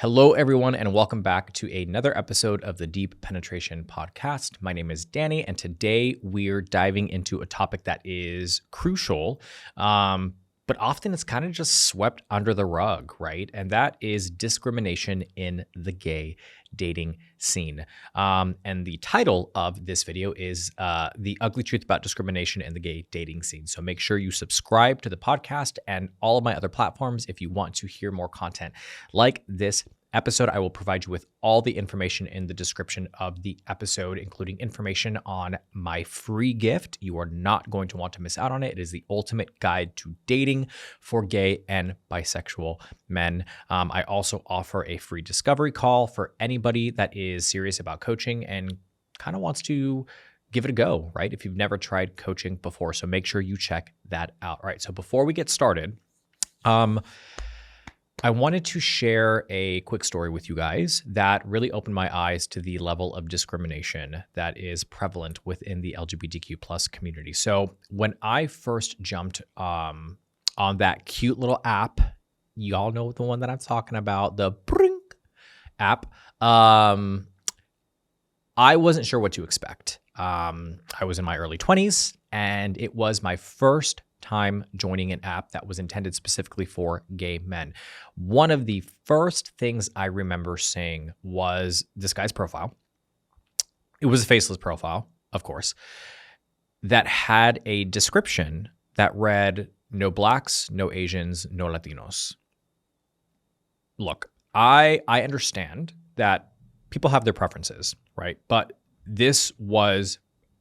Hello, everyone, and welcome back to another episode of the Deep Penetration Podcast. My name is Danny, and today we're diving into a topic that is crucial, but often it's kind of just swept under the rug, right? And that is discrimination in the gay dating scene. And the title of this video is The Ugly Truth About Discrimination in the Gay Dating Scene. So make sure you subscribe to the podcast and all of my other platforms if you want to hear more content like this episode. I will provide you with all the information in the description of the episode, including information on my free gift. You are not going to want to miss out on it. It is the ultimate guide to dating for gay and bisexual men. I also offer a free discovery call for anybody that is serious about coaching and kind of wants to give it a go, right? If you've never tried coaching before. So make sure you check that out. All right. So before we get started, I wanted to share a quick story with you guys that really opened my eyes to the level of discrimination that is prevalent within the LGBTQ plus community. So when I first jumped on that cute little app, you all know the one that I'm talking about, the Brink app, I wasn't sure what to expect. I was in my early 20s, and it was my first time joining an app that was intended specifically for gay men. One of the first things I remember seeing was this guy's profile. It was a faceless profile, of course, that had a description that read, "No blacks, no Asians, no Latinos." Look, I understand that people have their preferences, right? But this was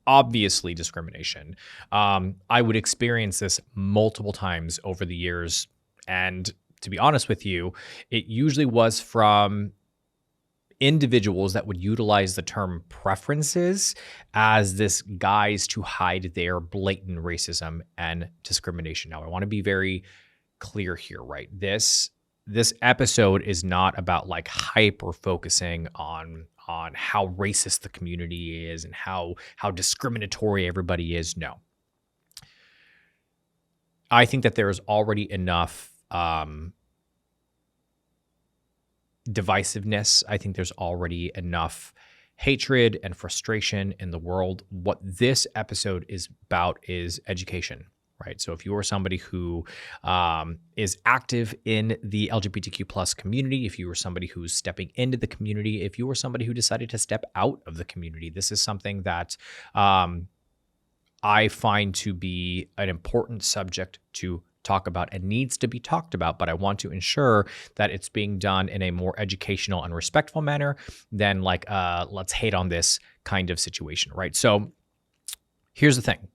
obviously discrimination. I would experience this multiple times over the years. And to be honest with you, it usually was from individuals that would utilize the term preferences as this guise to hide their blatant racism and discrimination. Now, I want to be very clear here, right? This episode is not about like hyper focusing on how racist the community is and how discriminatory everybody is. No. I think that there is already enough divisiveness. I think there's already enough hatred and frustration in the world. What this episode is about is education. Right. So if you are somebody who is active in the LGBTQ plus community, if you are somebody who's stepping into the community, if you are somebody who decided to step out of the community, this is something that I find to be an important subject to talk about and needs to be talked about. But I want to ensure that it's being done in a more educational and respectful manner than like let's hate on this kind of situation. Right. So here's the thing.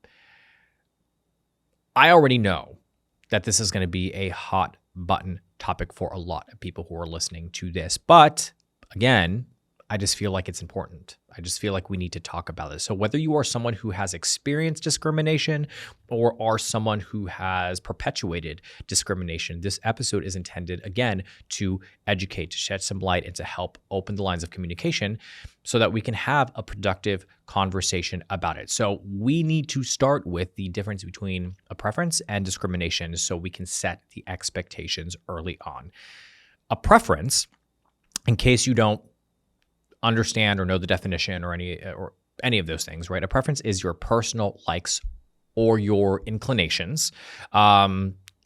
I already know that this is going to be a hot button topic for a lot of people who are listening to this. But again, I just feel like it's important. I just feel like we need to talk about this. So whether you are someone who has experienced discrimination or are someone who has perpetuated discrimination, this episode is intended, again, to educate, to shed some light, and to help open the lines of communication so that we can have a productive conversation about it. So we need to start with the difference between a preference and discrimination so we can set the expectations early on. A preference, in case you don't understand or know the definition or any of those things, right? A preference is your personal likes or your inclinations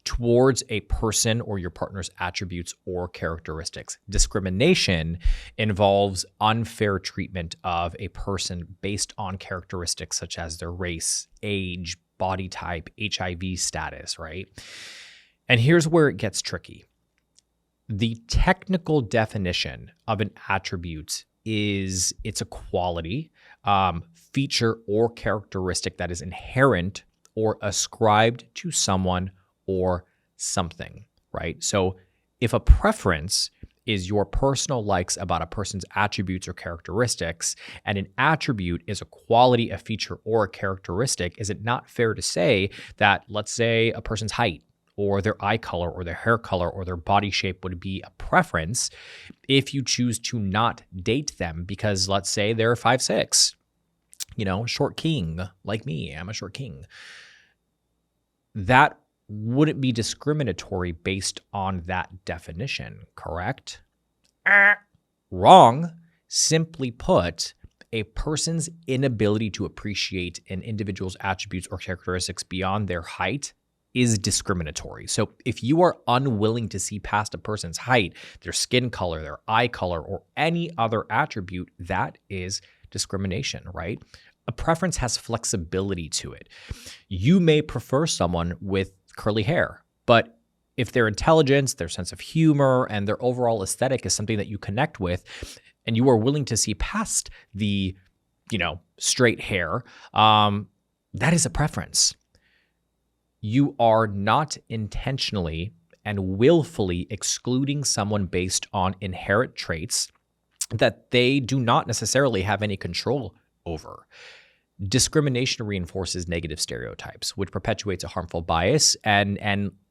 towards a person or your partner's attributes or characteristics. Discrimination involves unfair treatment of a person based on characteristics such as their race, age, body type, HIV status, right? And here's where it gets tricky. The technical definition of an attribute is it's a quality, feature, or characteristic that is inherent or ascribed to someone or something, right? So if a preference is your personal likes about a person's attributes or characteristics, and an attribute is a quality, a feature, or a characteristic, is it not fair to say that, let's say, a person's height or their eye color or their hair color or their body shape would be a preference if you choose to not date them because, let's say, they're 5'6", short king like me. I'm a short king. That wouldn't be discriminatory based on that definition, correct? Wrong. Simply put, a person's inability to appreciate an individual's attributes or characteristics beyond their height is discriminatory. So if you are unwilling to see past a person's height, their skin color, their eye color, or any other attribute, that is discrimination, right? A preference has flexibility to it. You may prefer someone with curly hair, but if their intelligence, their sense of humor, and their overall aesthetic is something that you connect with, and you are willing to see past the, straight hair, that is a preference. You are not intentionally and willfully excluding someone based on inherent traits that they do not necessarily have any control over. Discrimination reinforces negative stereotypes, which perpetuates a harmful bias and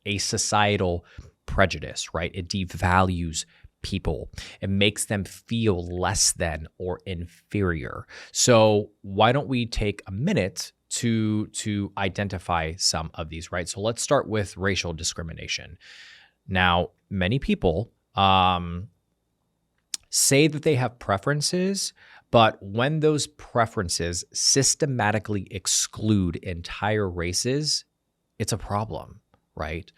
a societal prejudice, right? It devalues people. It makes them feel less than or inferior. So why don't we take a minute to identify some of these, right? So let's start with racial discrimination. Now, many people say that they have preferences, but when those preferences systematically exclude entire races, it's a problem, right?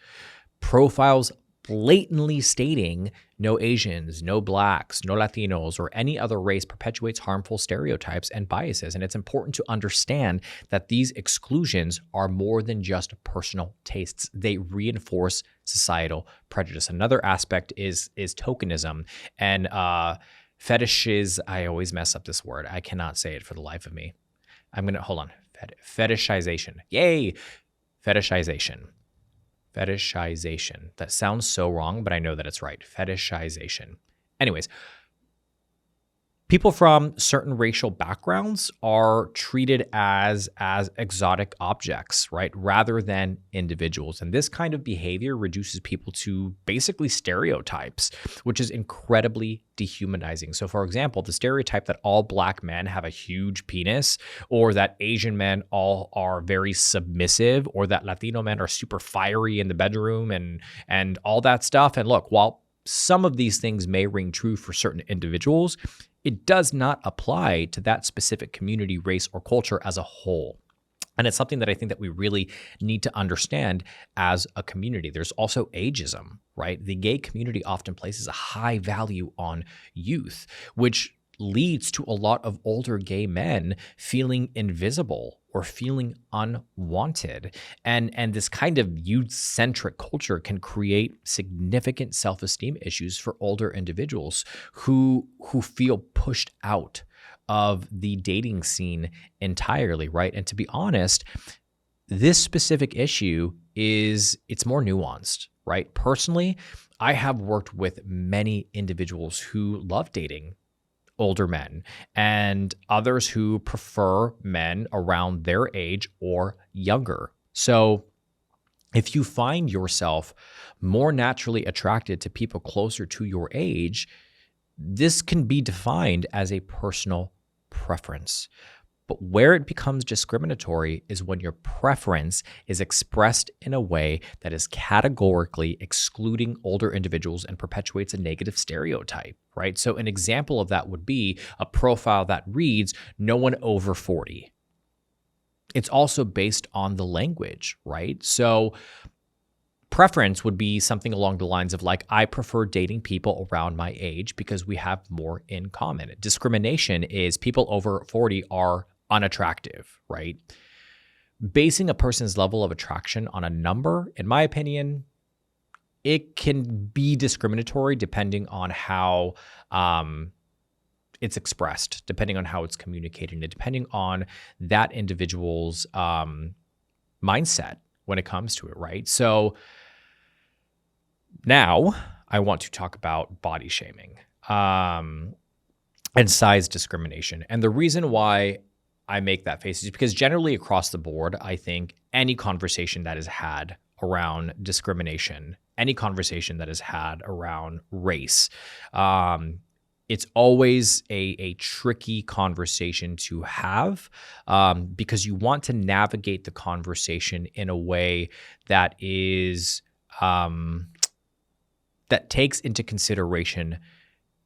Profiles blatantly stating no Asians, no Blacks, no Latinos, or any other race perpetuates harmful stereotypes and biases. And it's important to understand that these exclusions are more than just personal tastes. They reinforce societal prejudice. Another aspect is tokenism and fetishes. I always mess up this word. I cannot say it for the life of me. Hold on. Fetishization. Yay. Fetishization. Fetishization. That sounds so wrong, but I know that it's right. Fetishization. Anyways, people from certain racial backgrounds are treated as exotic objects, right? Rather than individuals. And this kind of behavior reduces people to basically stereotypes, which is incredibly dehumanizing. So for example, the stereotype that all Black men have a huge penis, or that Asian men all are very submissive, or that Latino men are super fiery in the bedroom and all that stuff. And look, while some of these things may ring true for certain individuals, it does not apply to that specific community, race, or culture as a whole. And it's something that I think that we really need to understand as a community. There's also ageism, right? The gay community often places a high value on youth, which leads to a lot of older gay men feeling invisible or feeling unwanted. And this kind of youth-centric culture can create significant self-esteem issues for older individuals who feel pushed out of the dating scene entirely, right? And to be honest, this specific issue it's more nuanced, right? Personally, I have worked with many individuals who love dating older men and others who prefer men around their age or younger. So if you find yourself more naturally attracted to people closer to your age, this can be defined as a personal preference. But where it becomes discriminatory is when your preference is expressed in a way that is categorically excluding older individuals and perpetuates a negative stereotype, right? So an example of that would be a profile that reads, no one over 40. It's also based on the language, right? So preference would be something along the lines of like, I prefer dating people around my age because we have more in common. Discrimination is people over 40 are unattractive, right? Basing a person's level of attraction on a number, in my opinion, it can be discriminatory depending on how it's expressed, depending on how it's communicated, and depending on that individual's mindset when it comes to it, right? So now I want to talk about body shaming and size discrimination. And the reason why I make that face is because generally across the board, I think any conversation that is had around discrimination, any conversation that is had around race, it's always a tricky conversation to have because you want to navigate the conversation in a way that is that takes into consideration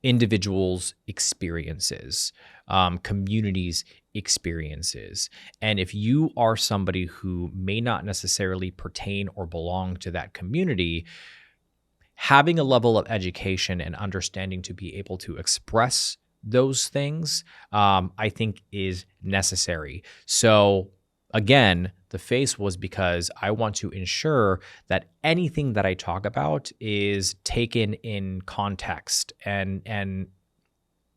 individuals' experiences, communities' experiences. And if you are somebody who may not necessarily pertain or belong to that community, having a level of education and understanding to be able to express those things, I think is necessary. So again, the face was because I want to ensure that anything that I talk about is taken in context and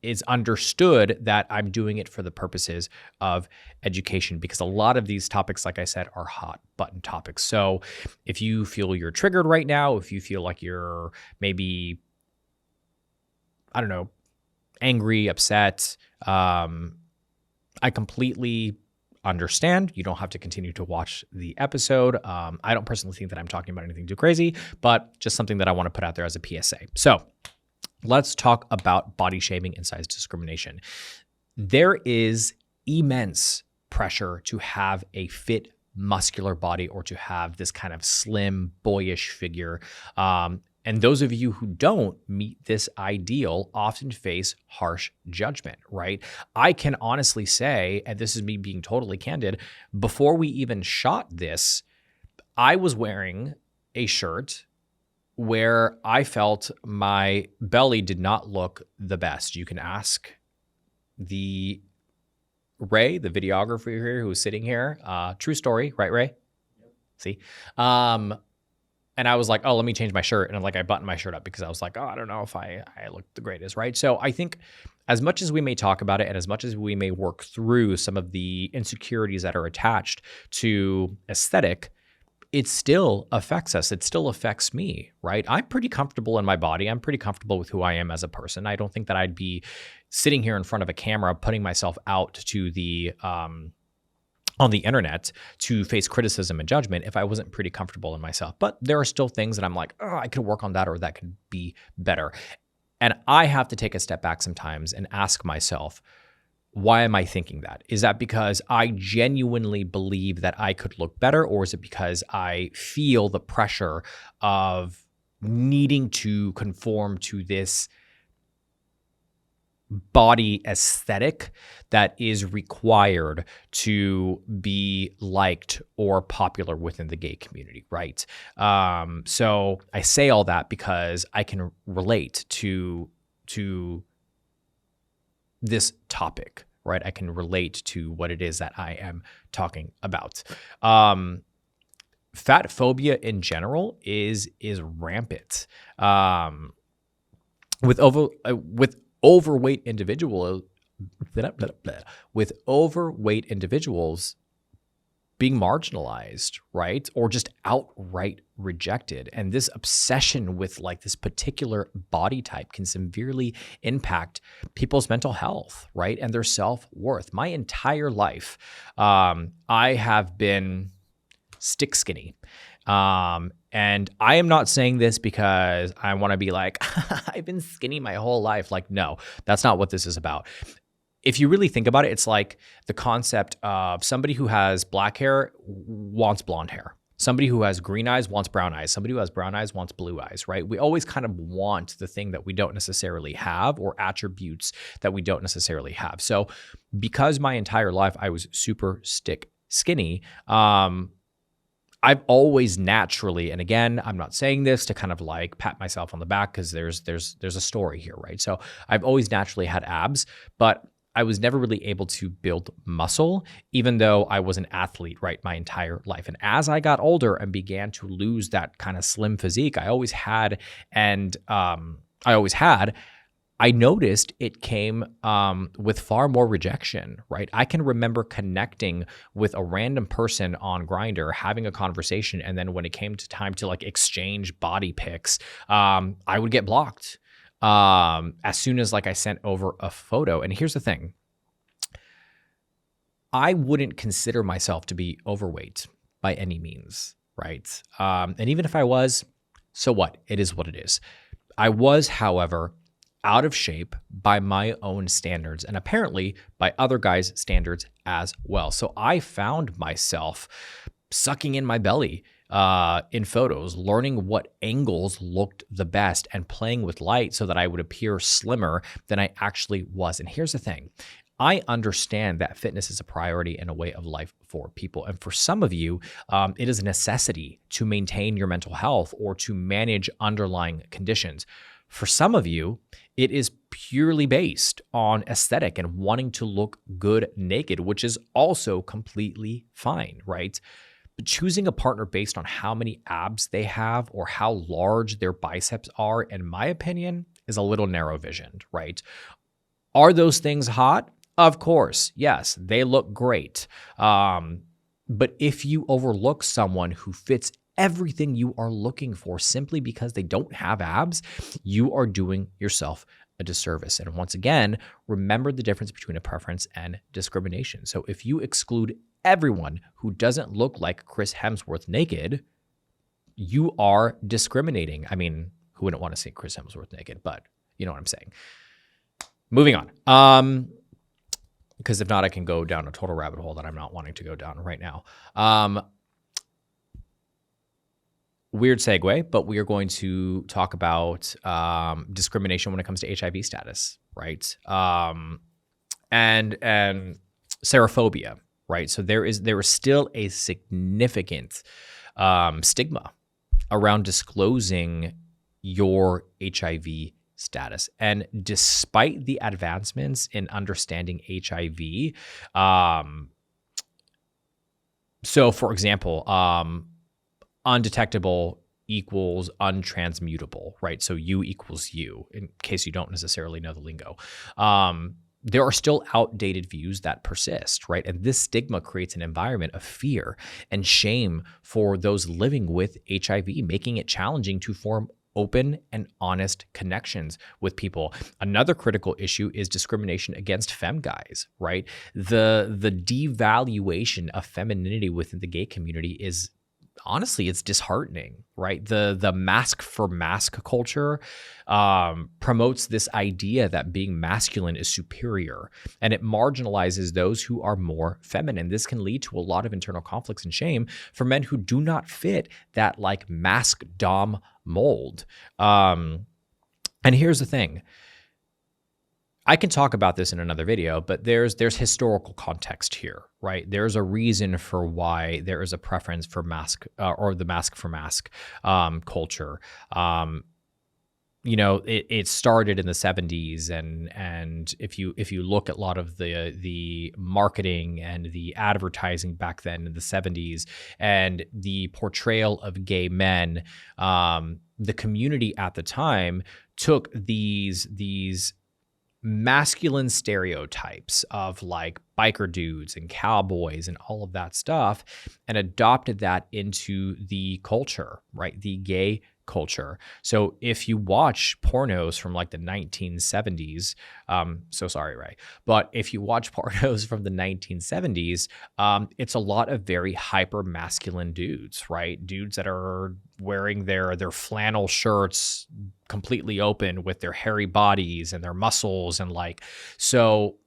it's understood that I'm doing it for the purposes of education, because a lot of these topics, like I said, are hot button topics. So if you feel you're triggered right now, if you feel like you're maybe, I don't know, angry, upset, I completely understand. You don't have to continue to watch the episode. I don't personally think that I'm talking about anything too crazy, but just something that I want to put out there as a PSA. So let's talk about body shaming and size discrimination. There is immense pressure to have a fit, muscular body or to have this kind of slim, boyish figure. And those of you who don't meet this ideal often face harsh judgment, right? I can honestly say, and this is me being totally candid, before we even shot this, I was wearing a shirt where I felt my belly did not look the best. You can ask Ray, the videographer here who's sitting here. True story, right, Ray? Yep. See? And I was like, oh, let me change my shirt. And I buttoned my shirt up because I was like, oh, I don't know if I look the greatest, right? So I think as much as we may talk about it and as much as we may work through some of the insecurities that are attached to aesthetic, it still affects us. It still affects me, right? I'm pretty comfortable in my body. I'm pretty comfortable with who I am as a person. I don't think that I'd be sitting here in front of a camera, putting myself out to the on the internet to face criticism and judgment if I wasn't pretty comfortable in myself. But there are still things that I'm like, oh, I could work on that or that could be better. And I have to take a step back sometimes and ask myself, why am I thinking that? Is that because I genuinely believe that I could look better, or is it because I feel the pressure of needing to conform to this body aesthetic that is required to be liked or popular within the gay community, right? So I say all that because I can relate to this topic, right? I can relate to what it is that I am talking about. Fat phobia in general is rampant. With overweight individuals being marginalized, right? Or just outright rejected. And this obsession with this particular body type can severely impact people's mental health, right? And their self-worth. My entire life, I have been stick skinny. And I am not saying this because I want to be like, I've been skinny my whole life. No, that's not what this is about. If you really think about it, it's like the concept of somebody who has black hair wants blonde hair. Somebody who has green eyes wants brown eyes. Somebody who has brown eyes wants blue eyes, right? We always kind of want the thing that we don't necessarily have, or attributes that we don't necessarily have. So because my entire life I was super stick skinny, I've always naturally, and again, I'm not saying this to kind of pat myself on the back because there's a story here, right? So I've always naturally had abs, but I was never really able to build muscle, even though I was an athlete, right, my entire life. And as I got older and began to lose that kind of slim physique I always had, I noticed it came with far more rejection, right? I can remember connecting with a random person on Grindr, having a conversation, and then when it came to time to exchange body pics, I would get blocked as soon as I sent over a photo. And here's the thing. I wouldn't consider myself to be overweight by any means, right? And even if I was, so what? It is what it is. I was, however, out of shape by my own standards and apparently by other guys' standards as well. So I found myself sucking in my belly in photos, learning what angles looked the best and playing with light so that I would appear slimmer than I actually was. And here's the thing. I understand that fitness is a priority and a way of life for people. And for some of you, it is a necessity to maintain your mental health or to manage underlying conditions. For some of you, it is purely based on aesthetic and wanting to look good naked, which is also completely fine, right? But choosing a partner based on how many abs they have or how large their biceps are, in my opinion, is a little narrow visioned, right? Are those things hot? Of course, yes, they look great. But if you overlook someone who fits everything you are looking for simply because they don't have abs, you are doing yourself a disservice. And once again, remember the difference between a preference and discrimination. So if you exclude everyone who doesn't look like Chris Hemsworth naked, you are discriminating. I mean, who wouldn't want to see Chris Hemsworth naked? But you know what I'm saying. Moving on. Because if not, I can go down a total rabbit hole that I'm not wanting to go down right now. Weird segue, but we are going to talk about discrimination when it comes to HIV status, right? And serophobia, right? So there is still a significant stigma around disclosing your HIV status. And despite the advancements in understanding HIV, so for example, undetectable equals untransmutable, right? So U equals U, in case you don't necessarily know the lingo. There are still outdated views that persist, right? And this stigma creates an environment of fear and shame for those living with HIV, making it challenging to form open and honest connections with people. Another critical issue is discrimination against femme guys, right? The devaluation of femininity within the gay community is honestly, it's disheartening, right? The mask for mask culture promotes this idea that being masculine is superior, and it marginalizes those who are more feminine. This can lead to a lot of internal conflicts and shame for men who do not fit that like mask dom mold. And here's the thing. I can talk about this in another video, but there's historical context here, right? There's a reason for why there is a preference for mask or the mask for mask culture. It started in the 70s, and if you look at a lot of the marketing and the advertising back then in the 70s and the portrayal of gay men, the community at the time took these masculine stereotypes of like biker dudes and cowboys and all of that stuff and adopted that into the culture, right? The gay culture. So if you watch pornos from like the 1970s, so sorry, Ray, but if you watch pornos from the 1970s, it's a lot of very hyper masculine dudes, right? Dudes that are wearing their flannel shirts completely open with their hairy bodies and their muscles. And like, so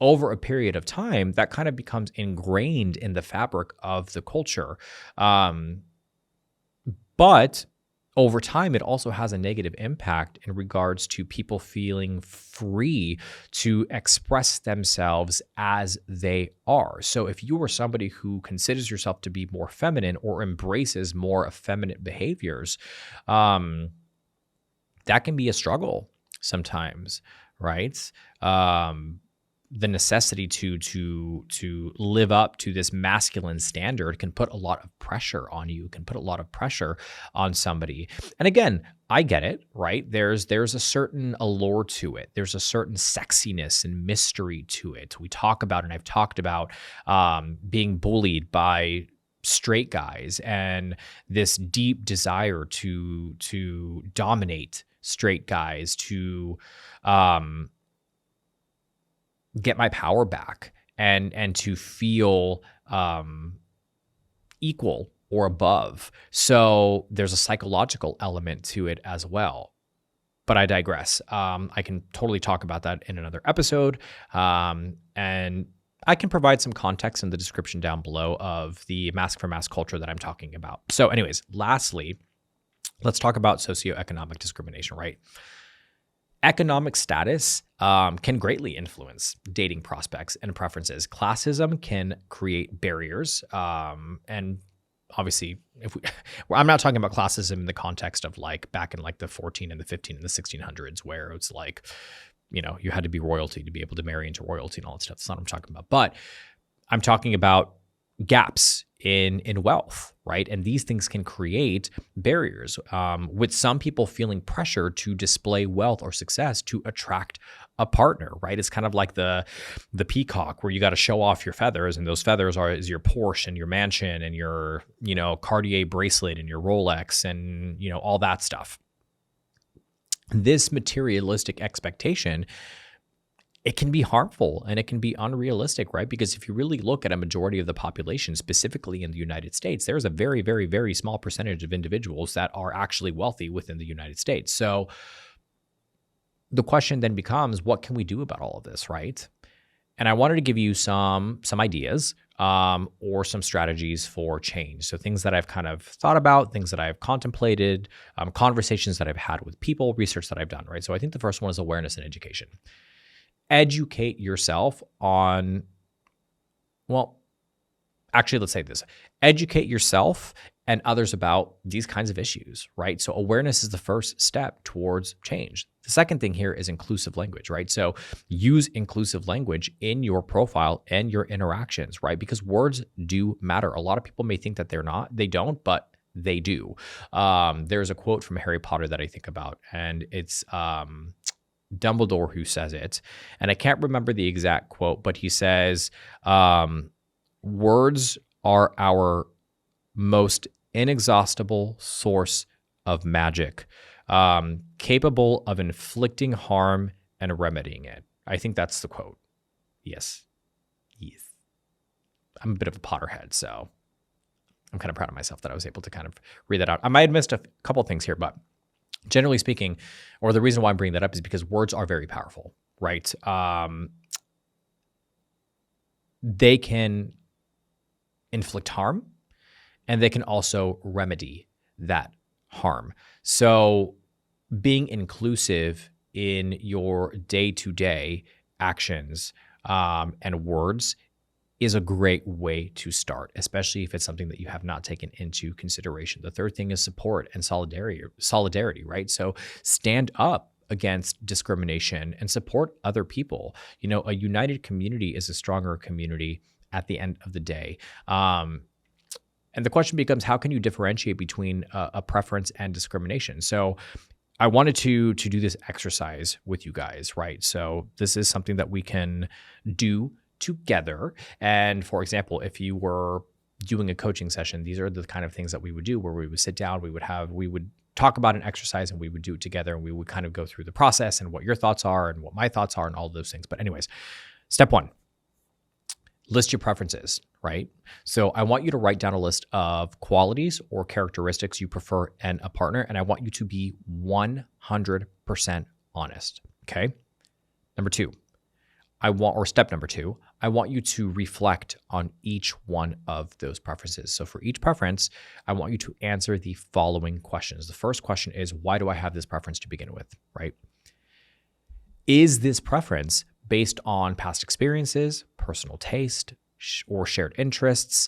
over a period of time, that kind of becomes ingrained in the fabric of the culture. But over time, it also has a negative impact in regards to people feeling free to express themselves as they are. So if you are somebody who considers yourself to be more feminine or embraces more effeminate behaviors, that can be a struggle sometimes, right? The necessity to live up to this masculine standard can put a lot of pressure on you, can put a lot of pressure on somebody. And again, I get it, right? There's a certain allure to it. There's a certain sexiness and mystery to it. We talk about, and I've talked about being bullied by straight guys and this deep desire to dominate straight guys, to get my power back and to feel equal or above. So there's a psychological element to it as well. But I digress. I can totally talk about that in another episode. And I can provide some context in the description down below of the mask for mask culture that I'm talking about. So anyways, lastly, let's talk about socioeconomic discrimination, right? Economic status can greatly influence dating prospects and preferences. Classism can create barriers. And obviously, I'm not talking about classism in the context of like back in like the 14 and the 15 and the 1600s, where it's like, you had to be royalty to be able to marry into royalty and all that stuff. That's not what I'm talking about. But I'm talking about gaps in wealth, right? And these things can create barriers, with some people feeling pressure to display wealth or success to attract a partner, right? It's kind of like the peacock, where you got to show off your feathers, and those feathers is your Porsche and your mansion and your, Cartier bracelet and your Rolex and, all that stuff. This materialistic expectation, it can be harmful and it can be unrealistic, right? Because if you really look at a majority of the population, specifically in the United States, there's a very, very, very small percentage of individuals that are actually wealthy within the United States. So the question then becomes, what can we do about all of this, right? And I wanted to give you some ideas or some strategies for change. So things that I've kind of thought about, things that I've contemplated, conversations that I've had with people, research that I've done, right? So I think the first one is awareness and education. Educate yourself on, let's say this. Educate yourself and others about these kinds of issues, right? So awareness is the first step towards change. The second thing here is inclusive language, right? So use inclusive language in your profile and your interactions, right? Because words do matter. A lot of people may think that they don't, but they do. There's a quote from Harry Potter that I think about, and it's Dumbledore who says it. And I can't remember the exact quote, but he says, words are our most inexhaustible source of magic, capable of inflicting harm and remedying it. I think that's the quote. Yes. I'm a bit of a Potterhead, so I'm kind of proud of myself that I was able to kind of read that out. I might have missed a couple of things here, but generally speaking, or the reason why I'm bringing that up is because words are very powerful, right? They can inflict harm, and they can also remedy that harm. So being inclusive in your day-to-day actions and words is a great way to start, especially if it's something that you have not taken into consideration. The third thing is support and solidarity, right? So stand up against discrimination and support other people. A united community is a stronger community at the end of the day. And the question becomes, how can you differentiate between a preference and discrimination? So I wanted to do this exercise with you guys, right? So this is something that we can do together. And for example, if you were doing a coaching session, these are the kind of things that we would do, where we would sit down, we would talk about an exercise, and we would do it together, and we would kind of go through the process and what your thoughts are and what my thoughts are and all of those things. But anyways, step one, list your preferences, right? So I want you to write down a list of qualities or characteristics you prefer in a partner, and I want you to be 100% honest, okay? Step number two, I want you to reflect on each one of those preferences. So for each preference, I want you to answer the following questions. The first question is, why do I have this preference to begin with, right? Is this preference based on past experiences, personal taste, or shared interests?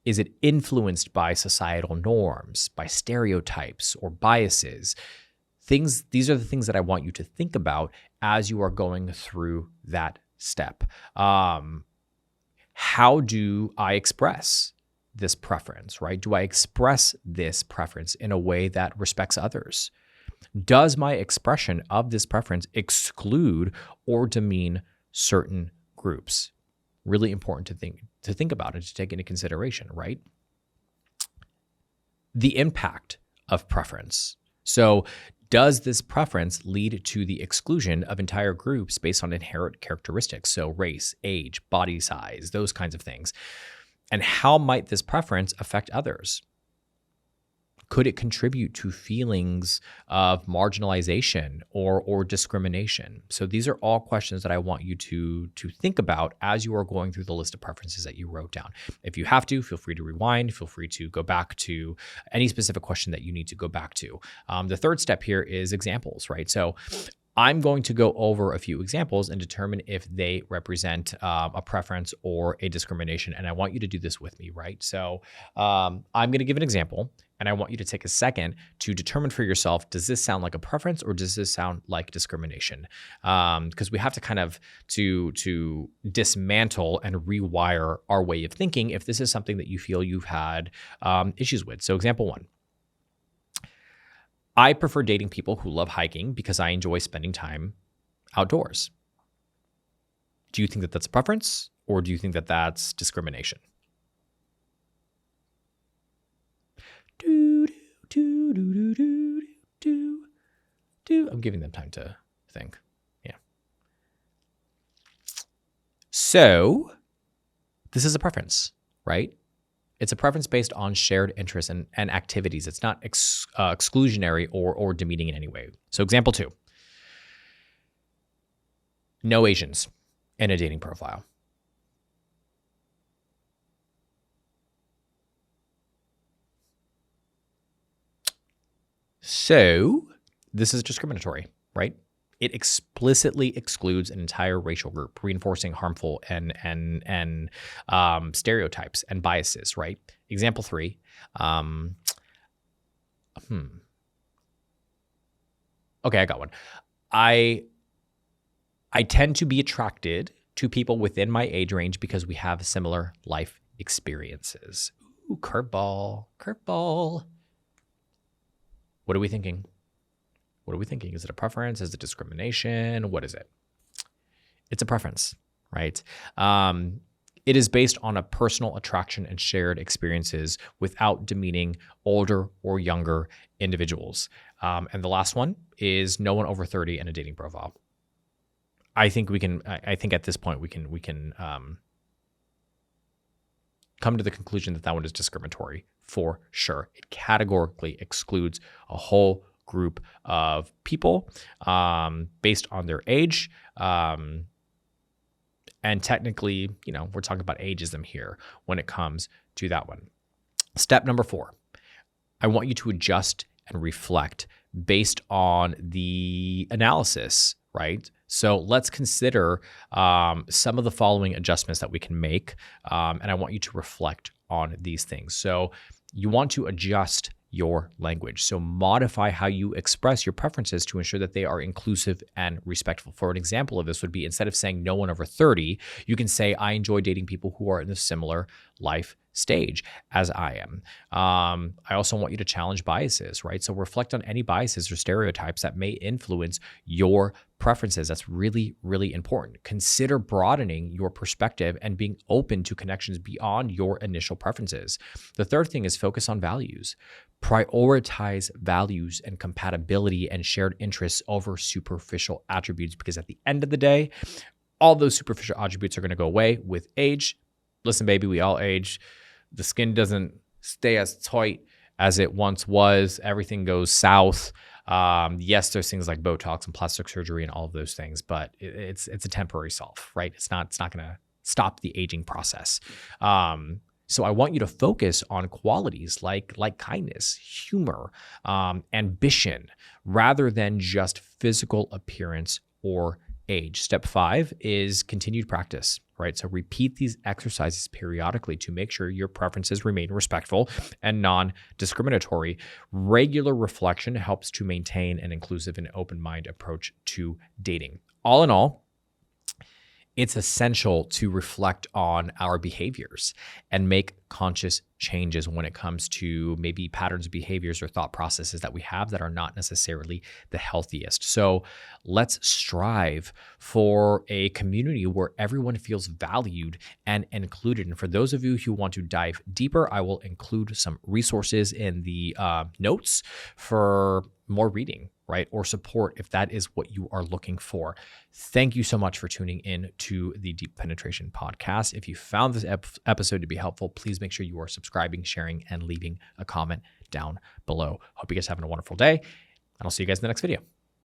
Is it influenced by societal norms, by stereotypes or biases? These are the things that I want you to think about as you are going through that step. How do I express this preference, right? Do I express this preference in a way that respects others? Does my expression of this preference exclude or demean certain groups? Really important to think about and to take into consideration, right? The impact of preference. So does this preference lead to the exclusion of entire groups based on inherent characteristics? So race, age, body size, those kinds of things. And how might this preference affect others? Could it contribute to feelings of marginalization or discrimination? So these are all questions that I want you to think about as you are going through the list of preferences that you wrote down. If you have to, feel free to rewind. Feel free to go back to any specific question that you need to go back to. The third step here is examples, right? So I'm going to go over a few examples and determine if they represent a preference or a discrimination. And I want you to do this with me, right? So I'm going to give an example, and I want you to take a second to determine for yourself, does this sound like a preference or does this sound like discrimination? Because we have to kind of to dismantle and rewire our way of thinking if this is something that you feel you've had issues with. So example one. I prefer dating people who love hiking because I enjoy spending time outdoors. Do you think that that's a preference, or do you think that that's discrimination? I'm giving them time to think. Yeah. So this is a preference, right? It's a preference based on shared interests and activities. It's not exclusionary or demeaning in any way. So example two, no Asians in a dating profile. So this is discriminatory, right? It explicitly excludes an entire racial group, reinforcing harmful and stereotypes and biases, right? Example three. Okay, I got one. I tend to be attracted to people within my age range because we have similar life experiences. Ooh, curveball. What are we thinking? Is it a preference? Is it discrimination? What is it? It's a preference, right? It is based on a personal attraction and shared experiences without demeaning older or younger individuals. And the last one is no one over 30 in a dating profile. I think at this point we can come to the conclusion that one is discriminatory for sure. It categorically excludes a whole group of people based on their age. And technically, we're talking about ageism here when it comes to that one. Step number 4, I want you to adjust and reflect based on the analysis, right? So let's consider some of the following adjustments that we can make. And I want you to reflect on these things. So you want to adjust your language. So modify how you express your preferences to ensure that they are inclusive and respectful. For an example of this would be, instead of saying no one over 30, you can say, I enjoy dating people who are in a similar life stage as I am. I also want you to challenge biases, right? So reflect on any biases or stereotypes that may influence your preferences. That's really, really important. Consider broadening your perspective and being open to connections beyond your initial preferences. The third thing is focus on values. Prioritize values and compatibility and shared interests over superficial attributes, because at the end of the day, all those superficial attributes are going to go away with age. Listen, baby, we all age. The skin doesn't stay as tight as it once was. Everything goes south. Yes, there's things like Botox and plastic surgery and all of those things, but it's a temporary solve, right? It's not going to stop the aging process. So I want you to focus on qualities like kindness, humor, ambition, rather than just physical appearance or age. Step 5 is continued practice, right? So repeat these exercises periodically to make sure your preferences remain respectful and non-discriminatory. Regular reflection helps to maintain an inclusive and open-minded approach to dating. All in all, it's essential to reflect on our behaviors and make conscious changes when it comes to maybe patterns of behaviors or thought processes that we have that are not necessarily the healthiest. So let's strive for a community where everyone feels valued and included. And for those of you who want to dive deeper, I will include some resources in the notes for more reading, right? Or support if that is what you are looking for. Thank you so much for tuning in to the Deep Penetration podcast. If you found this episode to be helpful, please make sure you are subscribing, sharing, and leaving a comment down below. Hope you guys are having a wonderful day, and I'll see you guys in the next video.